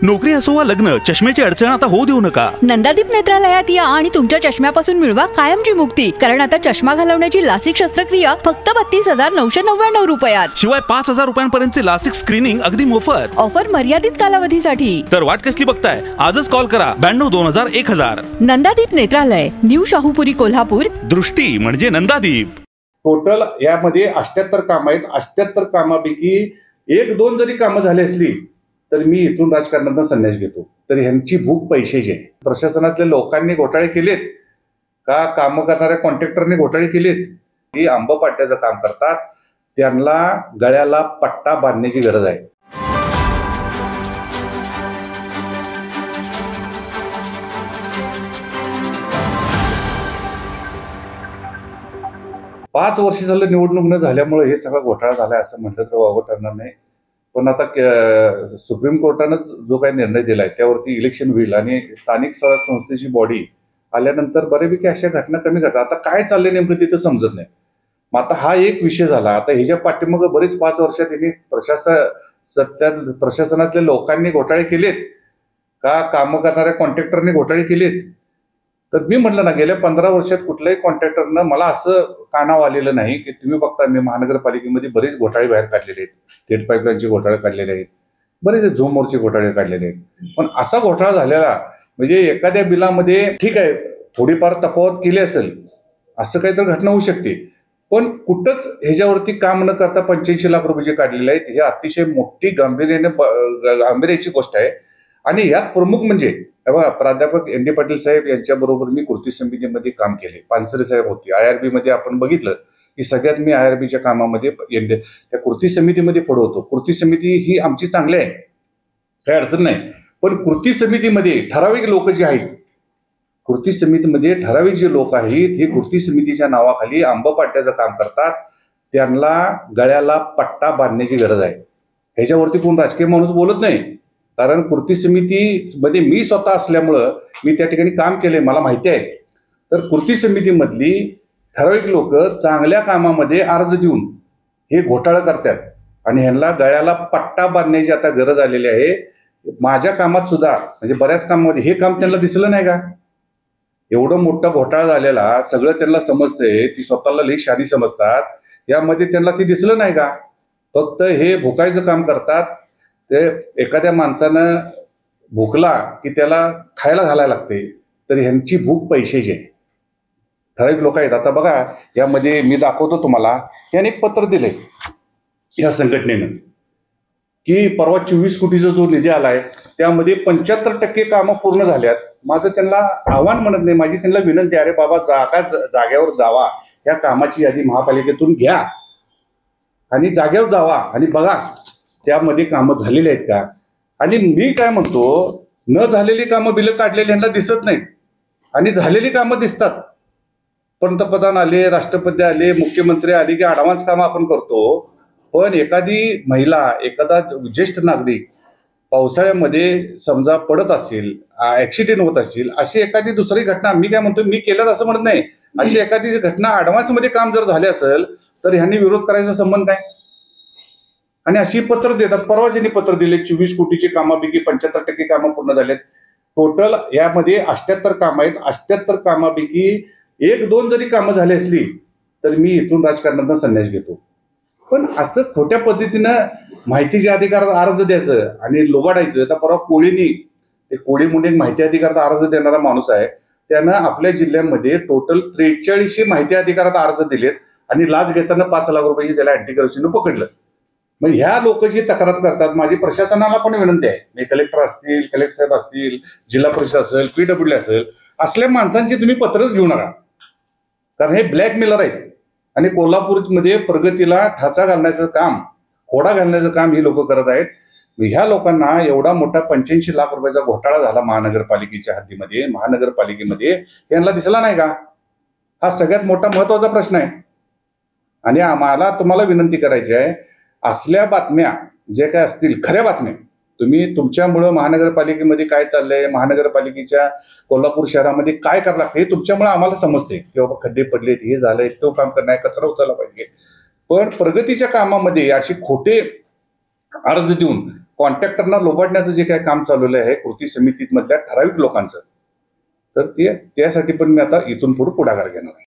नोकरी असो वा लग्न, चष्म्याची अडचण आता होऊ देऊ नका. नंदादीप नेत्रालयात या आणि तुमच्या चष्म्यापासून मिळवा कायमची मुक्ती. कारण आता चष्मा घालवण्याची लासिक शस्त्रक्रिया फक्त 32,999 रुपयात. शिवाय 5,000 रुपयांपर्यंतचे लासिक स्क्रीनिंग अगदी मोफत. ऑफर मर्यादित कालावधीसाठी. तर वाट कसली बघताय, आजच कॉल करा 92-2000-1000. नंदादीप नेत्रालय, न्यू शाहूपुरी, कोल्हापूर. दृष्टी म्हणजे नंदादीप. टोटल यामध्ये 78 कामं आहेत. 78 कामापैकी 1-2 जरी कामं झाली असली तर मी इथून राजकारणातून संन्यास घेतो. तर ह्यांची भूक पैशाची आहे. प्रशासनातल्या लोकांनी घोटाळे केलेत का कामं करणाऱ्या कॉन्ट्रॅक्टरने घोटाळे केलेत? ही आंबपाट्याचं काम करतात, त्यांना गळ्याला पट्टा बांधण्याची गरज आहे. पाच वर्ष झालं निवडणूक न झाल्यामुळे हे सगळा घोटाळा झालाय असं म्हटलं तर वावगं ठरणार नाही. पण आता सुप्रीम कोर्टानंच जो काही निर्णय दिलाय त्यावरती इलेक्शन होईल आणि स्थानिक स्वराज्य संस्थेची बॉडी आल्यानंतर बऱ्यापैकी अशा घटना कमी घडतात. आता काय चाललंय नेमकं तिथं समजत नाही. मग आता हा एक विषय झाला. आता ह्याच्या पाठीमागं बरेच 5 वर्षात यांनी प्रशासनातल्या लोकांनी घोटाळे केलेत का कामं करणाऱ्या कॉन्ट्रॅक्टरने घोटाळे केलेत? तर मी म्हटलं ना, गेल्या 15 वर्षात कुठल्याही कॉन्ट्रॅक्टरनं मला असं कानावर आलेलं नाही की तुम्ही बघता मी महानगरपालिकेमध्ये बरेच घोटाळे बाहेर काढलेले आहेत. थेट पाईपलाईनचे घोटाळे काढलेले आहेत, बरेच झोमवरचे घोटाळे काढलेले आहेत. पण असा घोटाळा झालेला म्हणजे एखाद्या बिलामध्ये ठीक आहे थोडीफार तफावत केली असेल, असं काहीतरी घटना होऊ शकते. पण कुठंच ह्याच्यावरती काम न करता 85 लाख रुपये जे काढलेले आहेत हे अतिशय मोठी गांभीर्याची गोष्ट आहे. आणि यात प्रमुख म्हणजे बघा, प्राध्यापक ND पाटील साहेब यांच्याबरोबर मी कृती समितीमध्ये काम केले. पानसरे साहेब होते. IRB मध्ये आपण बघितलं की सगळ्यात मी IRBच्या कामामध्ये त्या कृती समितीमध्ये पुढे होतो. कृती समिती ही आमची चांगली आहे, काही अडचण नाही. पण कृती समितीमध्ये ठराविक लोक जे आहेत, कृती समितीमध्ये ठराविक जे लोक आहेत हे कृती समितीच्या नावाखाली आंबपाट्याचं काम करतात, त्यांना गळ्याला पट्टा बांधण्याची गरज आहे. ह्याच्यावरती कोण राजकीय माणूस बोलत नाही. कारण कृती समितीमध्ये मी स्वतः असल्यामुळं मी त्या ठिकाणी काम केले, मला माहिती आहे. तर कृती समितीमधली ठराविक लोक चांगल्या कामामध्ये अर्ज देऊन हे घोटाळा करतात आणि ह्यांना गळ्याला पट्टा बांधण्याची आता गरज आलेली आहे. माझ्या कामात सुद्धा म्हणजे बऱ्याच कामामध्ये हे काम त्यांना दिसलं नाही का? एवढं मोठा घोटाळा झालेला सगळं त्यांना समजतंय, ती स्वतःला लई शानी समजतात, यामध्ये त्यांना ते दिसलं नाही का? फक्त हे भुकायचं काम करतात. ते एखाद्या माणसानं भुकला की त्याला खायला घालायला लागते, तर ह्यांची भूक पैशाची आहे. ठराविक लोक आहेत. आता बघा, यामध्ये मी दाखवतो तुम्हाला, याने एक पत्र दिलंय या संघटनेनं की परवा 24 कोटीचा जो निधी आलाय त्यामध्ये 75% कामं पूर्ण झाल्यात. माझं त्यांना आव्हान म्हणत नाही, माझी त्यांना विनंती आहे, अरे बाबा जाग्यावर जावा, या कामाची यादी महापालिकेतून घ्या आणि जाग्यावर जावा आणि बघा त्यामध्ये कामं झालेली आहेत का. आणि मी काय म्हणतो, न झालेली कामं बिलं काढलेली यांना दिसत नाहीत आणि झालेली कामं दिसतात. पंतप्रधान आले, राष्ट्रपती आले, मुख्यमंत्री आले की ॲडव्हान्स कामं आपण करतो. पण एखादी महिला, एखादा ज्येष्ठ नागरिक पावसाळ्यामध्ये समजा पडत असेल, ॲक्सिडेंट होत असेल, अशी एखादी दुसरी घटना, मी काय म्हणतो, मी केलं असं म्हणत नाही, अशी एखादी घटना ॲडव्हान्समध्ये काम जर झाले असेल तर ह्यांनी विरोध करायचा संबंध काय? आणि अशी पत्र देतात. परवा ज्यांनी पत्र दिले 24 कोटीची कामापैकी 75% कामं पूर्ण झालेत. टोटल यामध्ये 78 कामं आहेत. 78 कामापैकी 1-2 जरी कामं झाली असली तर मी इथून राजकारणातून संन्यास घेतो. पण असं खोट्या पद्धतीनं माहितीच्या अधिकारात अर्ज द्यायचं आणि लोबाडायचं. तर परवा कोळी म्हणून माहिती अधिकारात अर्ज देणारा माणूस आहे, त्यानं आपल्या जिल्ह्यामध्ये टोटल 43 माहिती अधिकारात अर्ज दिलेत आणि लाच घेताना 5 लाख रुपये त्याला अँटी करप्शननं पकडलं. मग ह्या लोक जी तक्रार करतात, माझी प्रशासनाला पण विनंती आहे, मी कलेक्टर असतील, कलेक्टर साहेब असतील, जिल्हा परिषद असेल, PWD असेल, असल्या माणसांची तुम्ही पत्रच घेऊ नका. कारण हे ब्लॅकमेलर आहेत आणि कोल्हापूरमध्ये प्रगतीला ठाचा घालण्याचं काम, खोडा घालण्याचं काम ही लोक करत आहेत. ह्या लोकांना एवढा मोठा 85 लाख रुपयाचा घोटाळा झाला महानगरपालिकेच्या हद्दीमध्ये, महानगरपालिकेमध्ये, यांना दिसला नाही का? हा सगळ्यात मोठा महत्वाचा प्रश्न आहे. आणि आम्हाला तुम्हाला विनंती करायची आहे, असल्या बातम्या जे काय असतील, खऱ्या बातम्या, तुम्ही तुमच्यामुळं महानगरपालिकेमध्ये काय चाललंय, महानगरपालिकेच्या कोल्हापूर शहरामध्ये काय करावं लागतं हे तुमच्यामुळे आम्हाला समजते की बाबा खड्डे पडलेत, हे झालंय, तो काम करणार, कचरा उचलला पाहिजे. पण प्रगतीच्या कामामध्ये अशी खोटे अर्ज देऊन कॉन्ट्रॅक्टरना लोबाडण्याचं जे काही काम चालवलं आहे कृती समितीमधल्या ठराविक लोकांचं, तर त्यासाठी पण मी आता इथून पुढे पुढाकार घेणार आहे.